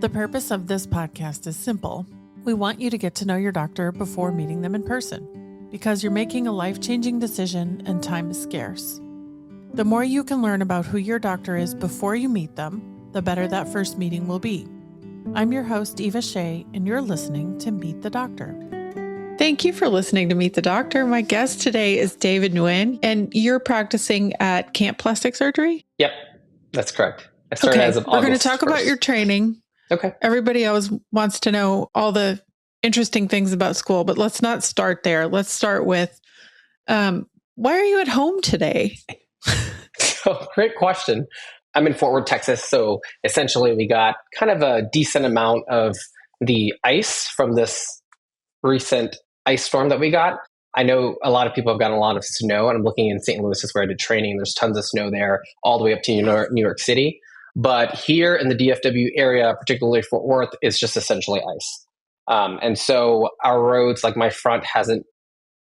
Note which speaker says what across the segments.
Speaker 1: The purpose of this podcast is simple. We want you to get to know your doctor before meeting them in person, because you're making a life-changing decision and time is scarce. The more you can learn about who your doctor is before you meet them, the better that first meeting will be. I'm your host, Eva Shea, and you're listening to Meet the Doctor. Thank you for listening to Meet the Doctor. My guest today is David Nguyen, and you're practicing at Camp Plastic Surgery?
Speaker 2: Yep, that's correct. I started as of August.
Speaker 1: We're going to talk about your training.
Speaker 2: Okay.
Speaker 1: Everybody always wants to know all the interesting things about school, but let's not start there. Let's start with, why are you at home today?
Speaker 2: So, great question. I'm in Fort Worth, Texas. So essentially we got kind of a decent amount of the ice from this recent ice storm that we got. I know a lot of people have gotten a lot of snow, and I'm looking in St. Louis is where I did training. There's tons of snow there all the way up to New York City. But here in the DFW area, particularly Fort Worth, is just essentially ice. And so our roads, like my front hasn't,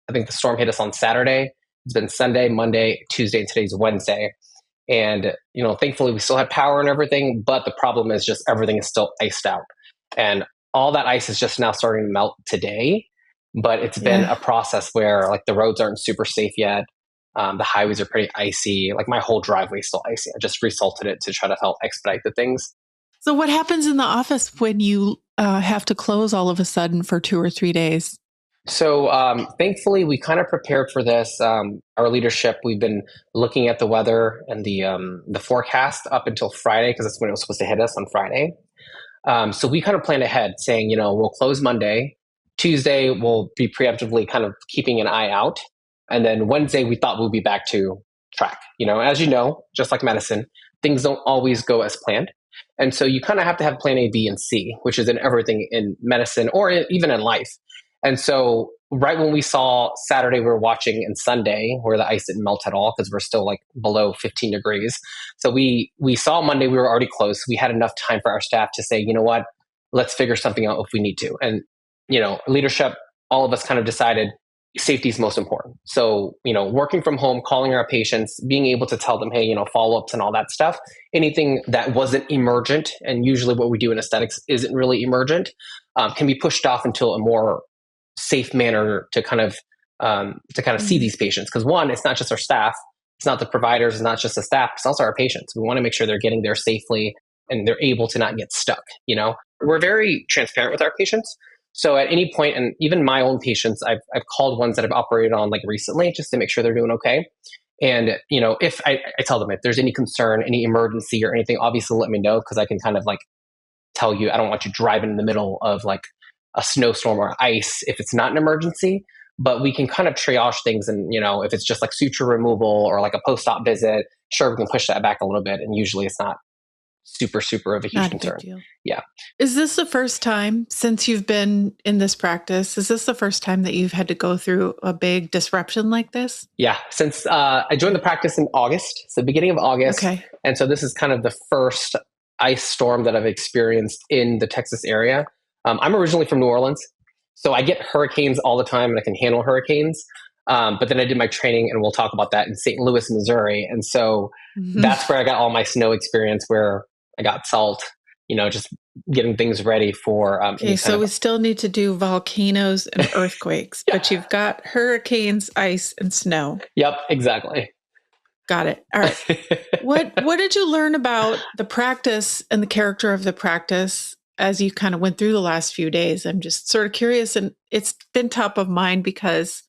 Speaker 2: I think the storm hit us on Saturday. It's been Sunday, Monday, Tuesday, and today's Wednesday. And, thankfully we still had power and everything, but the problem is just everything is still iced out. And all that ice is just now starting to melt today. But it's been a process where like the roads aren't super safe yet. The highways are pretty icy. Like my whole driveway is still icy. I just resalted it to try to help expedite the things.
Speaker 1: So what happens in the office when you have to close all of a sudden for 2 or 3 days?
Speaker 2: So thankfully, we kind of prepared for this. Our leadership, we've been looking at the weather and the forecast up until Friday, because that's when it was supposed to hit us on Friday. So we kind of planned ahead saying, we'll close Monday. Tuesday, we'll be preemptively kind of keeping an eye out. And then Wednesday, we thought we'll be back to track. As you know, just like medicine, things don't always go as planned. And so you kind of have to have plan A, B, and C, which is in everything in medicine or even in life. And so right when we saw Saturday, we were watching, and Sunday, where the ice didn't melt at all because we're still like below 15 degrees. So we saw Monday, we were already close. We had enough time for our staff to say, you know what, let's figure something out if we need to. And, leadership, all of us kind of decided safety is most important. So, working from home, calling our patients, being able to tell them, hey, follow-ups and all that stuff, anything that wasn't emergent, and usually what we do in aesthetics isn't really emergent, can be pushed off until a more safe manner to kind of see these patients. Because one, it's not just our staff, it's not the providers, it's not just the staff, it's also our patients. We want to make sure they're getting there safely and they're able to not get stuck. We're very transparent with our patients. So at any point, and even my own patients, I've called ones that I've operated on like recently just to make sure they're doing okay. And, if I tell them if there's any concern, any emergency or anything, obviously let me know, because I can kind of like tell you, I don't want you driving in the middle of like a snowstorm or ice if it's not an emergency. But we can kind of triage things. And, if it's just like suture removal or like a post-op visit, sure, we can push that back a little bit. And usually it's not super of a huge concern.
Speaker 1: Big deal.
Speaker 2: Yeah.
Speaker 1: Is this the first time since you've been in this practice? Is this the first time that you've had to go through a big disruption like this?
Speaker 2: Yeah. Since I joined the practice in August, so beginning of August.
Speaker 1: Okay.
Speaker 2: And so this is kind of the first ice storm that I've experienced in the Texas area. I'm originally from New Orleans, so I get hurricanes all the time and I can handle hurricanes. But then I did my training, and we'll talk about that, in St. Louis, Missouri. And so that's where I got all my snow experience, where I got salt, just getting things ready for.
Speaker 1: Okay, so we still need to do volcanoes and earthquakes, but you've got hurricanes, ice, and snow.
Speaker 2: Yep, exactly.
Speaker 1: Got it. All right. What did you learn about the practice and the character of the practice as you kind of went through the last few days? I'm just sort of curious, and it's been top of mind because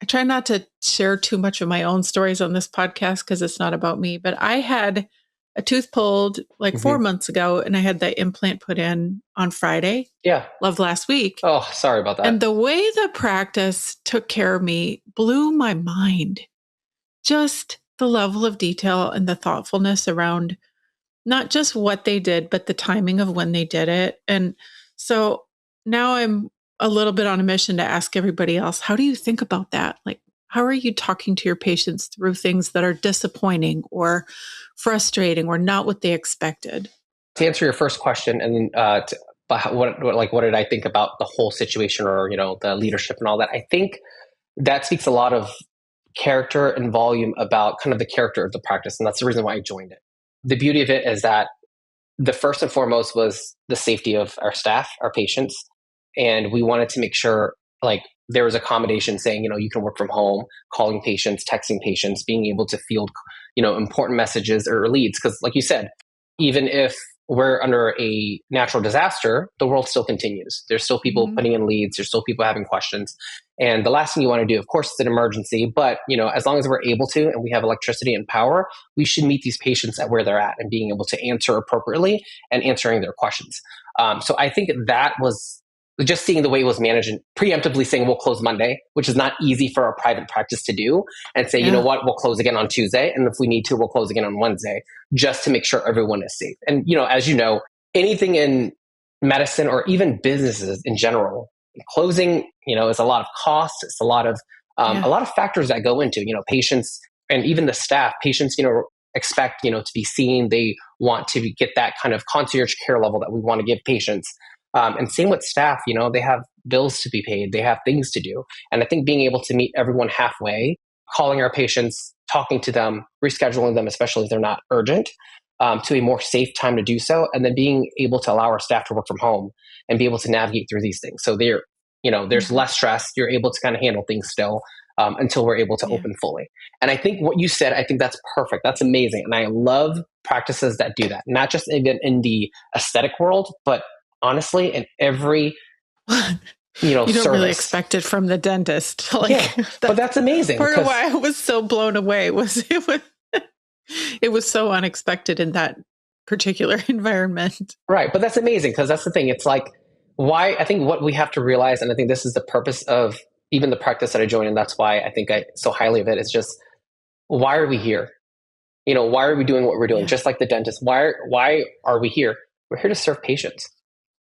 Speaker 1: I try not to share too much of my own stories on this podcast because it's not about me, but I had a tooth pulled like 4 months ago, and I had the implant put in on Friday.
Speaker 2: Yeah.
Speaker 1: Of last week.
Speaker 2: Oh, sorry about that.
Speaker 1: And the way the practice took care of me blew my mind. Just the level of detail and the thoughtfulness around not just what they did, but the timing of when they did it. And so now I'm a little bit on a mission to ask everybody else, how do you think about that? Like, how are you talking to your patients through things that are disappointing or frustrating or not what they expected?
Speaker 2: To answer your first question, and what did I think about the whole situation, or the leadership and all that? I think that speaks a lot of character and volume about kind of the character of the practice, and that's the reason why I joined it. The beauty of it is that the first and foremost was the safety of our staff, our patients. And we wanted to make sure like there was accommodation saying, you can work from home, calling patients, texting patients, being able to field, important messages or leads. Because like you said, even if we're under a natural disaster, the world still continues. There's still people putting in leads. There's still people having questions. And the last thing you want to do, of course, it's an emergency, but as long as we're able to and we have electricity and power, we should meet these patients at where they're at and being able to answer appropriately and answering their questions. So I think that was just seeing the way it was managed and preemptively saying we'll close Monday, which is not easy for a private practice to do, and say, you know what, we'll close again on Tuesday. And if we need to, we'll close again on Wednesday, just to make sure everyone is safe. And, as you know, anything in medicine or even businesses in general, closing, is a lot of costs. It's a lot of factors that go into, patients and even the staff. Patients, expect, to be seen. They want to get that kind of concierge care level that we want to give patients. And same with staff, they have bills to be paid. They have things to do. And I think being able to meet everyone halfway, calling our patients, talking to them, rescheduling them, especially if they're not urgent, to a more safe time to do so. And then being able to allow our staff to work from home and be able to navigate through these things. So there's less stress. You're able to kind of handle things still until we're able to open fully. And I think what you said, I think that's perfect. That's amazing. And I love practices that do that, not just even in the aesthetic world, but honestly, in every,
Speaker 1: you don't
Speaker 2: service.
Speaker 1: really expect it from the dentist.
Speaker 2: But that's amazing.
Speaker 1: Part of why I was so blown away was it was so unexpected in that particular environment.
Speaker 2: Right. But that's amazing because that's the thing. It's like why I think what we have to realize, and I think this is the purpose of even the practice that I joined, and that's why I think so highly of it, is just why are we here? Why are we doing what we're doing? Just like the dentist, why are we here? We're here to serve patients.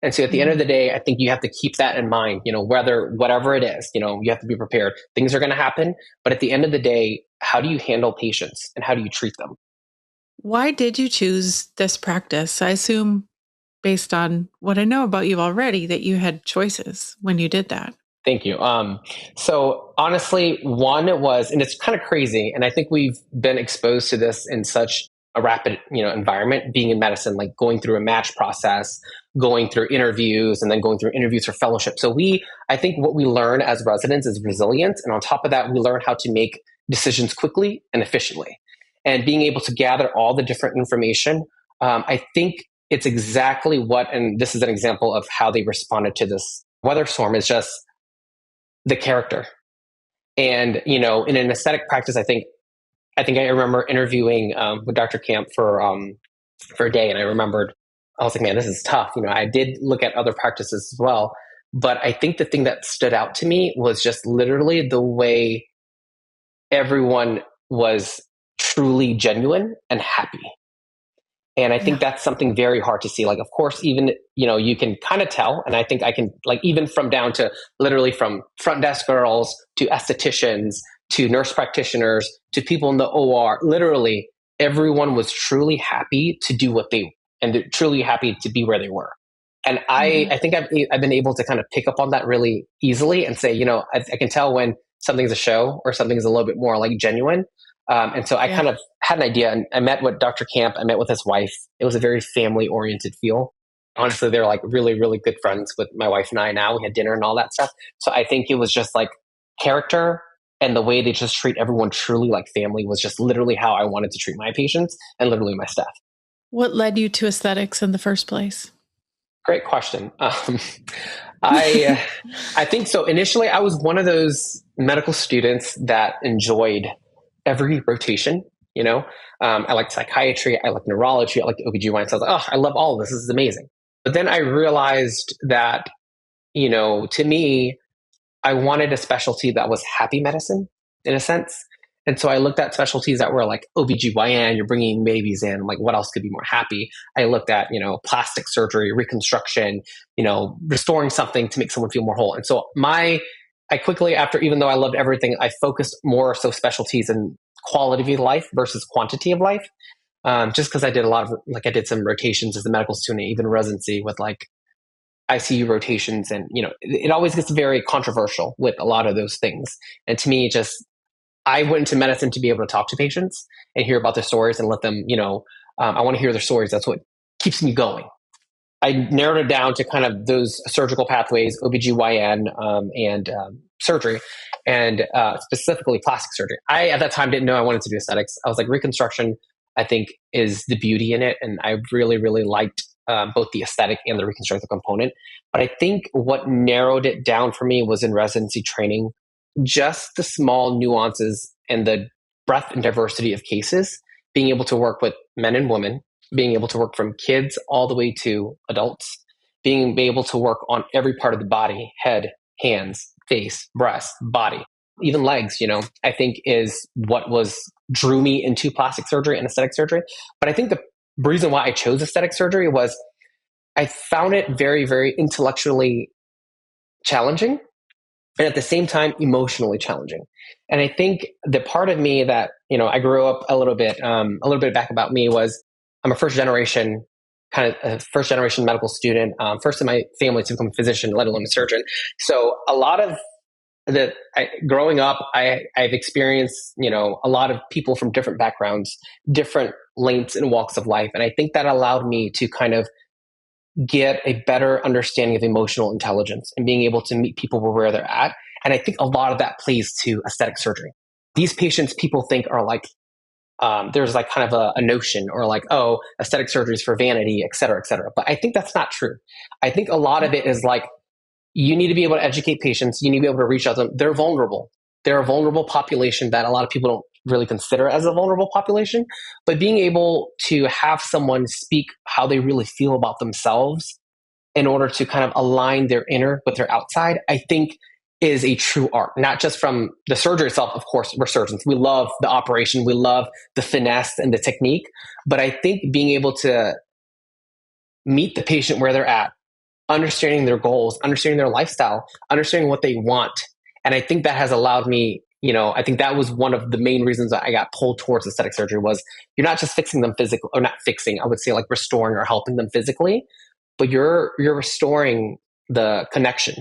Speaker 2: And so at the end of the day, I think you have to keep that in mind, whatever it is, you have to be prepared. Things are going to happen. But at the end of the day, how do you handle patients and how do you treat them?
Speaker 1: Why did you choose this practice? I assume based on what I know about you already, that you had choices when you did that.
Speaker 2: Thank you. So honestly, one was, and it's kind of crazy, and I think we've been exposed to this in such a rapid, environment, being in medicine, like going through a match process, going through interviews, and then going through interviews for fellowship. So I think what we learn as residents is resilience. And on top of that, we learn how to make decisions quickly and efficiently. And being able to gather all the different information, I think it's exactly and this is an example of how they responded to this weather storm, is just the character. And, in an aesthetic practice, I think I remember interviewing with Dr. Camp for a day, and I was like, man, this is tough. I did look at other practices as well, but I think the thing that stood out to me was just literally the way everyone was truly genuine and happy. And I think that's something very hard to see. Like, of course, even, you can kind of tell. And I think I can, like, even from down to literally from front desk girls to estheticians to nurse practitioners to people in the OR, literally everyone was truly happy to do and truly happy to be where they were. And I think I've been able to kind of pick up on that really easily and say, I can tell when something's a show or something's a little bit more like genuine. And so I kind of had an idea, and I met with Dr. Camp. I met with his wife. It was a very family oriented feel. Honestly, they're like really, really good friends with my wife and I now. We had dinner and all that stuff. So I think it was just like character, and the way they just treat everyone truly like family was just literally how I wanted to treat my patients and literally my staff.
Speaker 1: What led you to aesthetics in the first place?
Speaker 2: Great question. I think so. Initially, I was one of those medical students that enjoyed every rotation. I liked psychiatry, I liked neurology, I liked OBGYN. So I was like, I love all of this. This is amazing. But then I realized that, to me, I wanted a specialty that was happy medicine in a sense. And so I looked at specialties that were like OBGYN, you're bringing babies in, like what else could be more happy? I looked at, plastic surgery, reconstruction, restoring something to make someone feel more whole. And so I quickly, after, even though I loved everything, I focused more so specialties in quality of life versus quantity of life. Just because I did I did some rotations as a medical student, even residency with like ICU rotations. And, it always gets very controversial with a lot of those things. And to me, I went into medicine to be able to talk to patients and hear about their stories and let them, I want to hear their stories. That's what keeps me going. I narrowed it down to kind of those surgical pathways, OBGYN, and surgery, and specifically plastic surgery. I, at that time, didn't know I wanted to do aesthetics. I was like, reconstruction, I think, is the beauty in it. And I really, really liked both the aesthetic and the reconstructive component. But I think what narrowed it down for me was in residency training, just the small nuances and the breadth and diversity of cases, being able to work with men and women, being able to work from kids all the way to adults, being able to work on every part of the body, head, hands, face, breast, body, even legs, I think is what drew me into plastic surgery and aesthetic surgery. But I think the reason why I chose aesthetic surgery was I found it very, very intellectually challenging and at the same time emotionally challenging. And I think the part of me that, I grew up a little bit back about me was I'm a first generation medical student, first in my family to become a physician, let alone a surgeon. So a lot of growing up, I've experienced, a lot of people from different backgrounds, different lengths and walks of life. And I think that allowed me to kind of get a better understanding of emotional intelligence and being able to meet people where they're at. And I think a lot of that plays to aesthetic surgery. These patients people think are like, there's like kind of a notion or like, oh, aesthetic surgery is for vanity, et cetera, et cetera. But I think that's not true. I think a lot of it is like, you need to be able to educate patients. You need to be able to reach out to them. They're vulnerable. They're a vulnerable population that a lot of people don't really consider as a vulnerable population. But being able to have someone speak how they really feel about themselves in order to kind of align their inner with their outside, I think is a true art. Not just from the surgery itself. Of course, we're surgeons. We love the operation. We love the finesse and the technique. But I think being able to meet the patient where they're at, understanding their goals, understanding their lifestyle, understanding what they want. And I think that has allowed me, I think that was one of the main reasons that I got pulled towards aesthetic surgery was you're not just fixing them physically, or not fixing, I would say like restoring or helping them physically, but you're restoring the connection,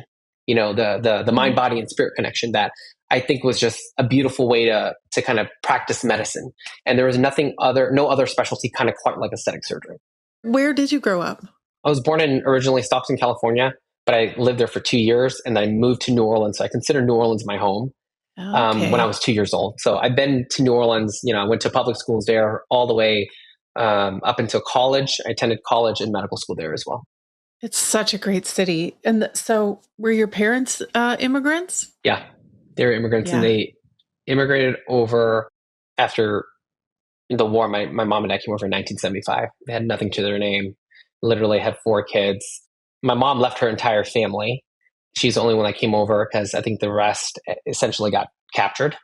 Speaker 2: the mind, body, and spirit connection that I think was just a beautiful way to kind of practice medicine. And there was no other specialty kind of quite like aesthetic surgery.
Speaker 1: Where did you grow up?
Speaker 2: I was born in originally Stockton, California, but I lived there for 2 years and then I moved to New Orleans. So I consider New Orleans my home when I was 2 years old. So I've been to New Orleans, I went to public schools there all the way up until college. I attended college and medical school there as well.
Speaker 1: It's such a great city. And so were your parents immigrants?
Speaker 2: Yeah, they were immigrants and they immigrated over after the war. My mom and dad came over in 1975. They had nothing to their name. Literally had 4 kids. My mom left her entire family. She's the only one that came over because I think the rest essentially got captured.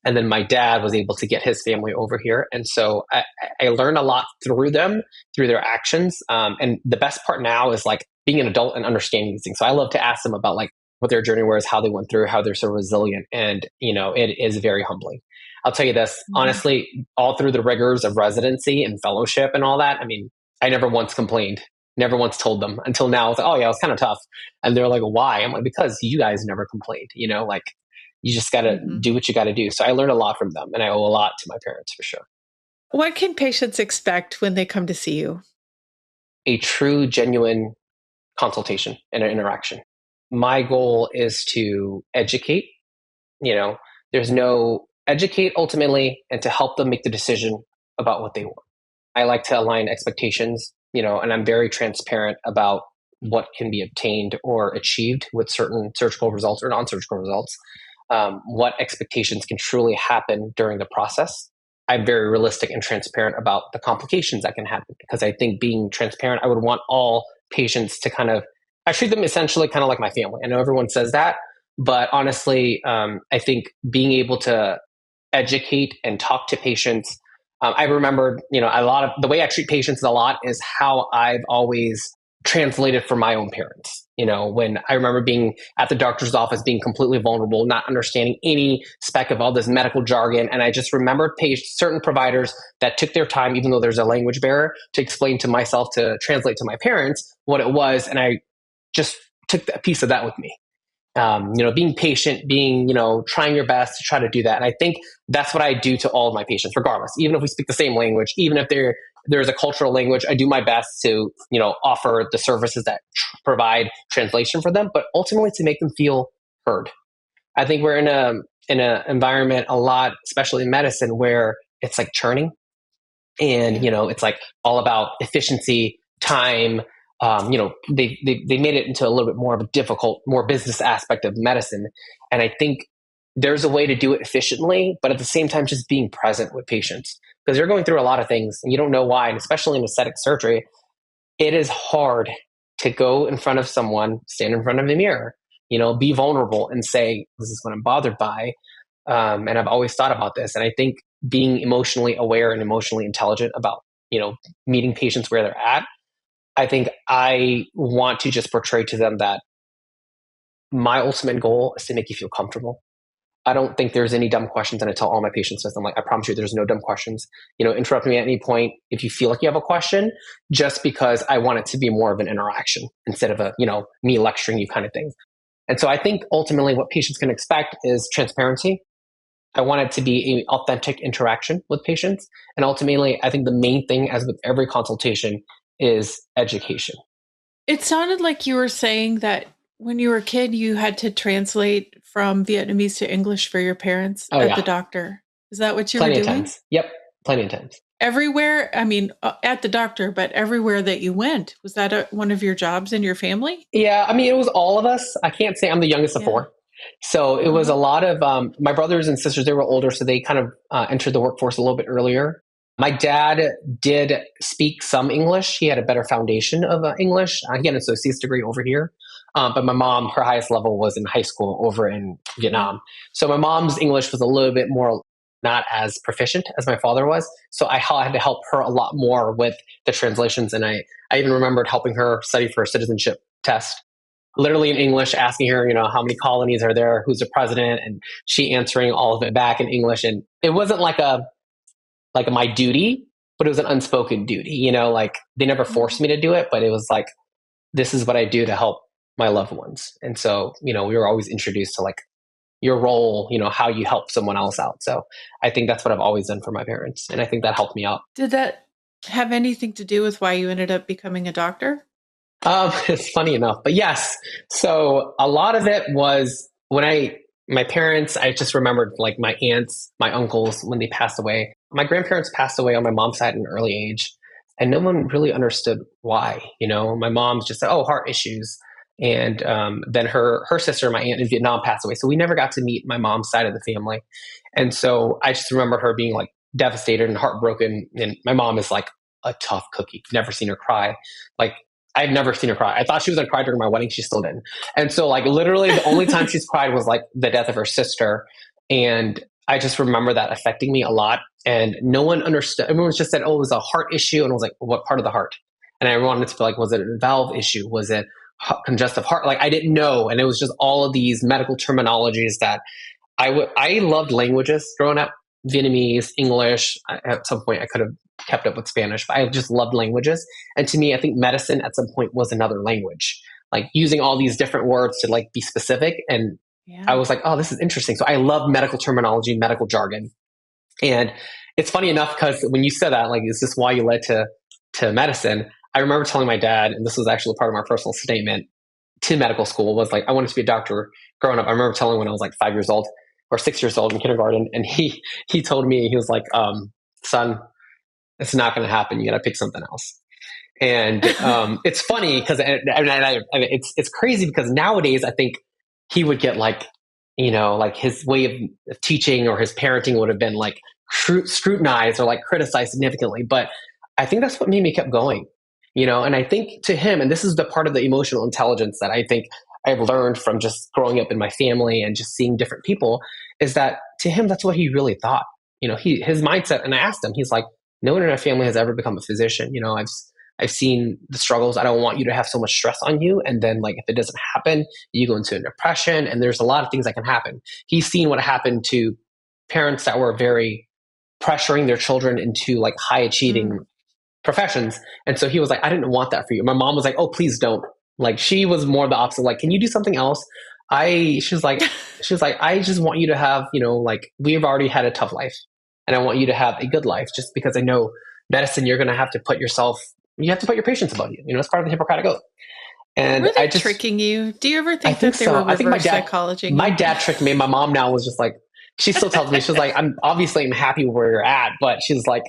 Speaker 2: And then my dad was able to get his family over here. And so I learned a lot through them, through their actions. And the best part now is like being an adult and understanding these things. So I love to ask them about like what their journey was, how they went through, how they're so resilient. And, it is very humbling. I'll tell you this, honestly, all through the rigors of residency and fellowship and all that, I mean, I never once complained, never once told them until now. I was like, oh yeah, it was kind of tough. And they're like, why? I'm like, because you guys never complained, like you just got to do what you got to do. So I learned a lot from them and I owe a lot to my parents for sure.
Speaker 1: What can patients expect when they come to see you?
Speaker 2: A true, genuine consultation and an interaction. My goal is to educate, there's no educate ultimately and to help them make the decision about what they want. I like to align expectations, and I'm very transparent about what can be obtained or achieved with certain surgical results or non-surgical results, what expectations can truly happen during the process. I'm very realistic and transparent about the complications that can happen because I think being transparent, I would want all patients to I treat them essentially kind of like my family. I know everyone says that, but honestly, I think being able to educate and talk to patients, I remembered, a lot of the way I treat patients a lot is how I've always translated for my own parents. When I remember being at the doctor's office, being completely vulnerable, not understanding any speck of all this medical jargon. And I just remembered certain providers that took their time, even though there's a language barrier, to explain to myself, to translate to my parents what it was. And I just took a piece of that with me. Being patient, trying your best to try to do that. And I think that's what I do to all of my patients, regardless, even if we speak the same language, even if they're, there's a cultural language. I do my best to, offer the services that provide translation for them, but ultimately to make them feel heard. I think we're in a environment a lot, especially in medicine, where it's like churning, and it's like all about efficiency, time. They made it into a little bit more of a difficult, more business aspect of medicine, and I think there's a way to do it efficiently, but at the same time, just being present with patients, because they're going through a lot of things and you don't know why. And especially in aesthetic surgery, it is hard to go in front of someone, stand in front of a mirror, be vulnerable and say, this is what I'm bothered by. And I've always thought about this. And I think being emotionally aware and emotionally intelligent about, meeting patients where they're at, I think I want to just portray to them that my ultimate goal is to make you feel comfortable. I don't think there's any dumb questions. And I tell all my patients this. I'm like, I promise you, there's no dumb questions. Interrupt me at any point if you feel like you have a question, just because I want it to be more of an interaction instead of a, me lecturing you kind of thing. And so I think ultimately what patients can expect is transparency. I want it to be an authentic interaction with patients. And ultimately, I think the main thing, as with every consultation, is education.
Speaker 1: It sounded like you were saying that when you were a kid, you had to translate from Vietnamese to English for your parents at the doctor. Is that what you were doing?
Speaker 2: Plenty of times. Yep. Plenty of times.
Speaker 1: Everywhere? I mean, at the doctor, but everywhere that you went. Was that one of your jobs in your family?
Speaker 2: Yeah. I mean, it was all of us. I can't say I'm the youngest of four. So it was a lot of my brothers and sisters. They were older, so they kind of entered the workforce a little bit earlier. My dad did speak some English. He had a better foundation of English. He had an associate's degree over here. But my mom, her highest level was in high school over in Vietnam. So my mom's English was a little bit more not as proficient as my father was. So I had to help her a lot more with the translations. And I even remembered helping her study for a citizenship test, literally in English, asking her, how many colonies are there? Who's the president? And she answering all of it back in English. And it wasn't like my duty, but it was an unspoken duty, like they never forced me to do it, but it was like, this is what I do to help my loved ones. And so, we were always introduced to like your role, how you help someone else out. So I think that's what I've always done for my parents. And I think that helped me out.
Speaker 1: Did that have anything to do with why you ended up becoming a doctor?
Speaker 2: It's funny enough, but yes. So a lot of it was when my parents, I just remembered like my aunts, my uncles, when they passed away. My grandparents passed away on my mom's side at an early age, and no one really understood why. My mom's just said, oh, heart issues. And then her sister, my aunt in Vietnam, passed away. So we never got to meet my mom's side of the family. And so I just remember her being like devastated and heartbroken. And my mom is like a tough cookie. Never seen her cry. Like, I've never seen her cry. I thought she was going to cry during my wedding. She still didn't. And so like literally the only time she's cried was like the death of her sister. And I just remember that affecting me a lot. And no one understood. Everyone just said, oh, it was a heart issue. And I was like, what part of the heart? And I wanted to be like, was it a valve issue? Was it congestive heart? Like, I didn't know. And it was just all of these medical terminologies that I loved languages growing up. Vietnamese, English. At some point I could have kept up with Spanish, but I just loved languages. And to me, I think medicine at some point was another language, like using all these different words to like be specific. And I was like, oh, this is interesting. So I love medical terminology, medical jargon. And it's funny enough, because when you said that, like, is this why you led to medicine? I remember telling my dad, and this was actually part of my personal statement to medical school, was like, I wanted to be a doctor growing up. I remember telling him when I was like 5 years old or 6 years old in kindergarten. And he told me, he was like, son, it's not going to happen. You got to pick something else. And it's funny because it's crazy because nowadays I think he would get like, like his way of teaching or his parenting would have been like scrutinized or like criticized significantly. But I think that's what made me kept going, and I think to him, and this is the part of the emotional intelligence that I think I've learned from just growing up in my family and just seeing different people, is that to him, that's what he really thought. His mindset, and I asked him, he's like, no one in our family has ever become a physician. I've seen the struggles. I don't want you to have so much stress on you. And then like, if it doesn't happen, you go into a depression, and there's a lot of things that can happen. He's seen what happened to parents that were very pressuring their children into like high achieving professions. And so he was like, I didn't want that for you. My mom was like, oh, please don't. Like, she was more the opposite. Like, can you do something else? She was like, I just want you to have, like, we've already had a tough life, and I want you to have a good life, just because I know medicine, you have to put your patients above you. It's part of the Hippocratic Oath. And
Speaker 1: Were they tricking you? Do you ever
Speaker 2: I
Speaker 1: think
Speaker 2: think
Speaker 1: that they
Speaker 2: so.
Speaker 1: were
Speaker 2: I think
Speaker 1: reverse psychologying
Speaker 2: my
Speaker 1: you?
Speaker 2: dad tricked me. My mom now was just like, she still tells me, she's like, I'm happy where you're at, but she's like,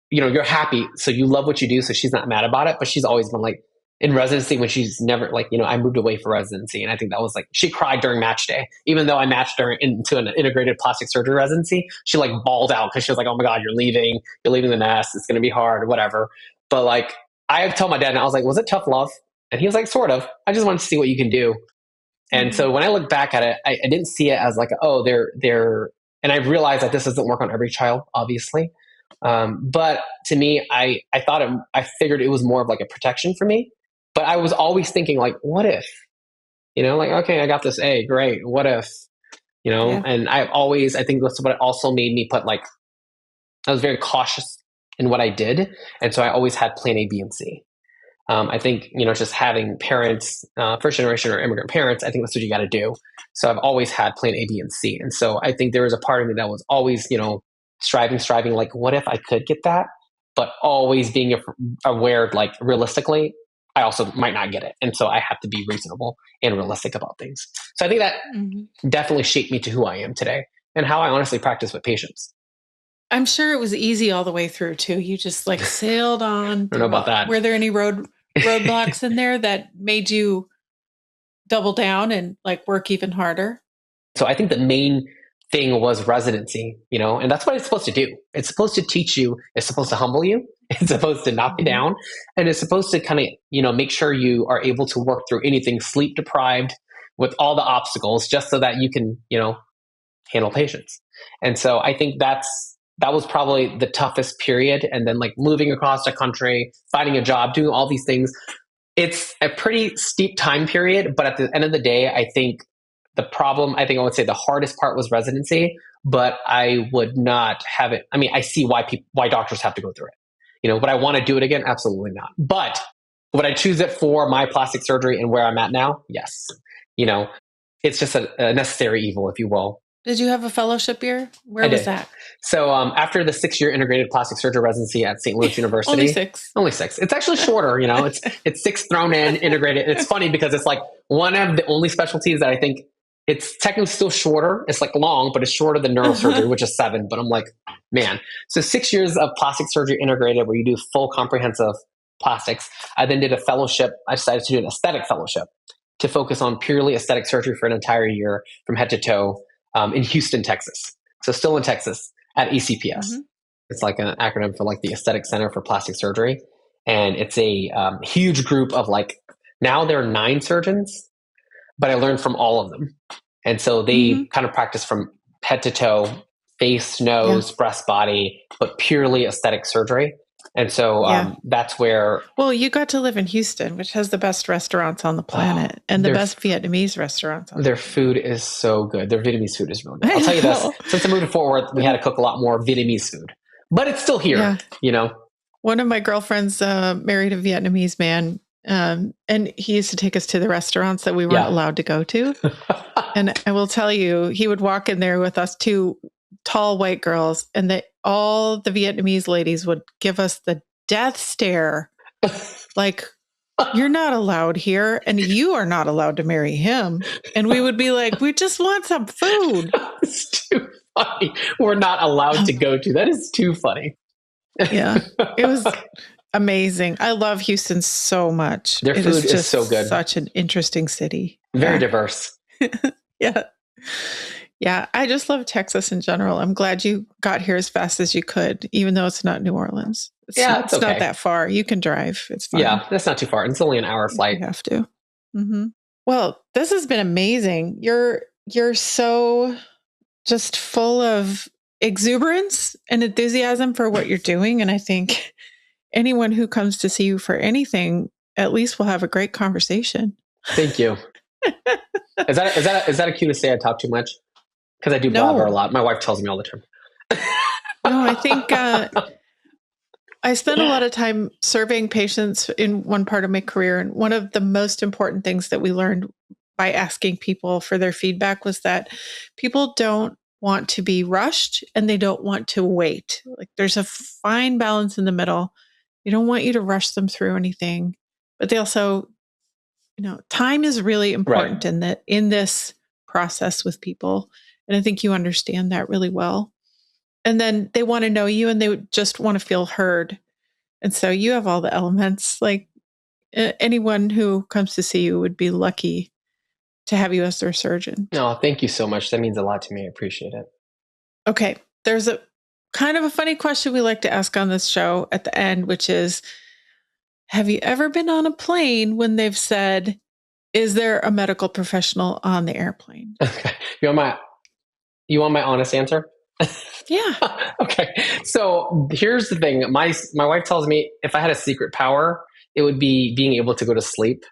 Speaker 2: you're happy. So you love what you do. So she's not mad about it, but she's always been like in residency when she's never like, I moved away for residency. And I think that was like, she cried during match day, even though I matched her into an integrated plastic surgery residency. She like bawled out because she was like, oh my God, you're leaving the nest. It's going to be hard, whatever. But like, I told my dad and I was like, was it tough love? And he was like, sort of. I just wanted to see what you can do. And so when I look back at it, I didn't see it as like, oh, they're, and I realized that this doesn't work on every child, obviously. But to me, I figured it was more of like a protection for me. But I was always thinking like, what if, like, okay, I got this A, great. What if,
Speaker 1: Yeah.
Speaker 2: and I think that's what also made me put like, I was very cautious in what I did. And so I always had plan A, B, and C. I think, just having parents, first generation or immigrant parents, I think that's what you got to do. So I've always had plan A, B, and C. And so I think there was a part of me that was always, striving, like, what if I could get that? But always being aware, like, realistically, I also might not get it. And so I have to be reasonable and realistic about things. So I think that definitely shaped me to who I am today and how I honestly practice with patients.
Speaker 1: I'm sure it was easy all the way through too. You just like sailed on.
Speaker 2: I don't know about that.
Speaker 1: Were there any roadblocks in there that made you double down and like work even harder?
Speaker 2: So I think the main thing was residency, and that's what it's supposed to do. It's supposed to teach you, it's supposed to humble you, it's supposed to knock you down, and it's supposed to kind of, make sure you are able to work through anything sleep deprived with all the obstacles just so that you can, handle patients. And so I think that was probably the toughest period. And then like moving across the country, finding a job, doing all these things. It's a pretty steep time period, but at the end of the day, I think I would say the hardest part was residency, but I would not have it. I mean, I see why doctors have to go through it. Would I want to do it again? Absolutely not. But would I choose it for my plastic surgery and where I'm at now? Yes. It's just a necessary evil, if you will.
Speaker 1: Did you have a
Speaker 2: fellowship
Speaker 1: year? Where was that?
Speaker 2: So after the 6-year integrated plastic surgery residency at St. Louis University.
Speaker 1: Only six.
Speaker 2: It's actually shorter, it's 6 thrown in, integrated. It's funny because it's like one of the only specialties that I think it's technically still shorter. It's like long, but it's shorter than neurosurgery, which is 7. But I'm like, man. So 6 years of plastic surgery integrated where you do full comprehensive plastics. I then did a fellowship. I decided to do an aesthetic fellowship to focus on purely aesthetic surgery for an entire year from head to toe. In Houston, Texas. So still in Texas at ECPS. It's like an acronym for like the Aesthetic Center for Plastic Surgery. And it's a huge group of like, now there are 9 surgeons, but I learned from all of them. And so they kind of practice from head to toe, face, nose, breast, body, but purely aesthetic surgery. And so that's where...
Speaker 1: Well, you got to live in Houston, which has the best restaurants on the planet and the best Vietnamese restaurants.
Speaker 2: Their food is so good. Their Vietnamese food is really good. I'll tell you this. Since I moved to Fort Worth, we had to cook a lot more Vietnamese food. But it's still here,
Speaker 1: One of my girlfriends married a Vietnamese man, and he used to take us to the restaurants that we weren't allowed to go to. And I will tell you, he would walk in there with us 2 tall white girls, and all the Vietnamese ladies would give us the death stare. Like, you're not allowed here, and you are not allowed to marry him. And we would be like, we just want some food.
Speaker 2: It's too funny. We're not allowed to go to. That is too funny.
Speaker 1: Yeah, it was amazing. I love Houston so much.
Speaker 2: Their food is so good.
Speaker 1: Such an interesting city.
Speaker 2: Very diverse.
Speaker 1: Yeah, I just love Texas in general. I'm glad you got here as fast as you could, even though it's not New Orleans. It's
Speaker 2: okay.
Speaker 1: Not that far. You can drive. It's fine.
Speaker 2: Yeah, that's not too far. It's only an hour flight.
Speaker 1: You have to. Well, this has been amazing. You're so just full of exuberance and enthusiasm for what you're doing. And I think anyone who comes to see you for anything, at least will have a great conversation.
Speaker 2: Thank you. Is that a cue to say I talk too much? Because I do blabber a lot. My wife tells me all the time.
Speaker 1: No, I think I spent a lot of time surveying patients in one part of my career. And one of the most important things that we learned by asking people for their feedback was that people don't want to be rushed and they don't want to wait. Like there's a fine balance in the middle. They don't want you to rush them through anything, but they also, time is really important in this process with people. And I think you understand that really well. And then they want to know you and they just want to feel heard. And so you have all the elements. Like anyone who comes to see you would be lucky to have you as their surgeon.
Speaker 2: No, thank you so much. That means a lot to me. I appreciate it.
Speaker 1: Okay. There's a kind of a funny question we like to ask on this show at the end, which is, have you ever been on a plane when they've said, is there a medical professional on the airplane?
Speaker 2: Okay. You want my honest answer?
Speaker 1: Yeah.
Speaker 2: Okay. So here's the thing. My wife tells me if I had a secret power, it would be being able to go to sleep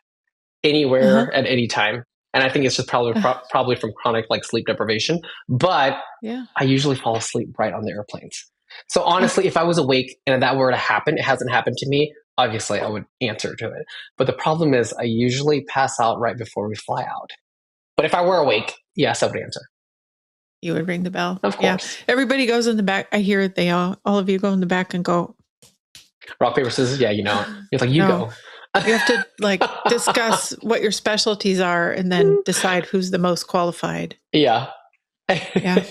Speaker 2: anywhere at any time. And I think it's just probably from chronic like sleep deprivation. But I usually fall asleep right on the airplanes. So honestly, if I was awake and that were to happen, it hasn't happened to me. Obviously, I would answer to it. But the problem is I usually pass out right before we fly out. But if I were awake, yes, I would answer.
Speaker 1: You would ring the bell.
Speaker 2: Of course.
Speaker 1: Yeah. Everybody goes in the back. I hear it. All of you go in the back and go.
Speaker 2: Rock, paper, scissors. Yeah, It's like, go.
Speaker 1: You have to discuss what your specialties are and then decide who's the most qualified.
Speaker 2: Yeah.
Speaker 1: Yeah.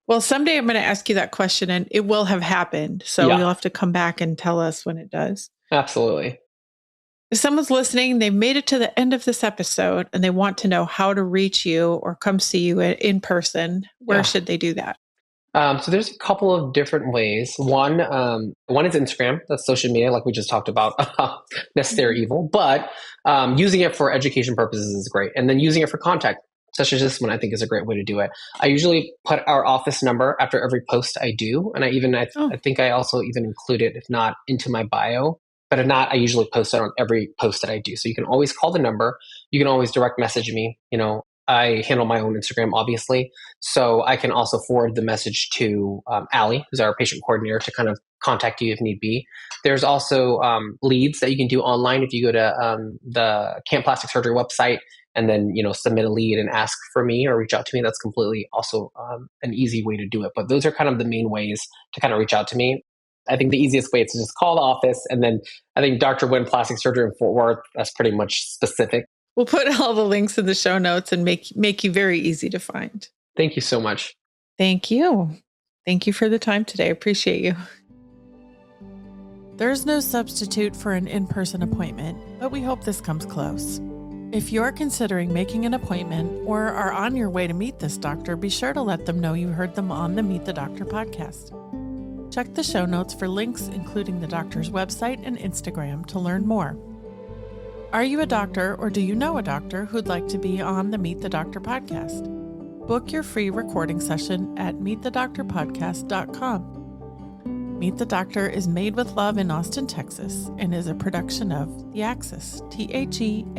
Speaker 1: Well, someday I'm going to ask you that question and it will have happened. So you'll have to come back and tell us when it does.
Speaker 2: Absolutely.
Speaker 1: If someone's listening, they've made it to the end of this episode and they want to know how to reach you or come see you in person, where should they do that?
Speaker 2: So there's a couple of different ways. One is Instagram. That's social media, like we just talked about, necessary evil. But using it for education purposes is great. And then using it for contact, such as this one, I think is a great way to do it. I usually put our office number after every post I do. And I think I also even include it, if not into my bio. But if not, I usually post it on every post that I do. So you can always call the number. You can always direct message me. I handle my own Instagram, obviously. So I can also forward the message to Allie, who's our patient coordinator, to kind of contact you if need be. There's also leads that you can do online if you go to the Camp Plastic Surgery website and then, submit a lead and ask for me or reach out to me. That's completely also an easy way to do it. But those are kind of the main ways to kind of reach out to me. I think the easiest way is to just call the office. And then I think Dr. Nguyen Plastic Surgery in Fort Worth, that's pretty much specific.
Speaker 1: We'll put all the links in the show notes and make you very easy to find.
Speaker 2: Thank you so much.
Speaker 1: Thank you. Thank you for the time today. I appreciate you. There's no substitute for an in-person appointment, but we hope this comes close. If you're considering making an appointment or are on your way to meet this doctor, be sure to let them know you heard them on the Meet the Doctor podcast. Check the show notes for links, including the doctor's website and Instagram, to learn more. Are you a doctor or do you know a doctor who'd like to be on the Meet the Doctor podcast? Book your free recording session at meetthedoctorpodcast.com. Meet the Doctor is made with love in Austin, Texas, and is a production of The Axis, TheAxis.io.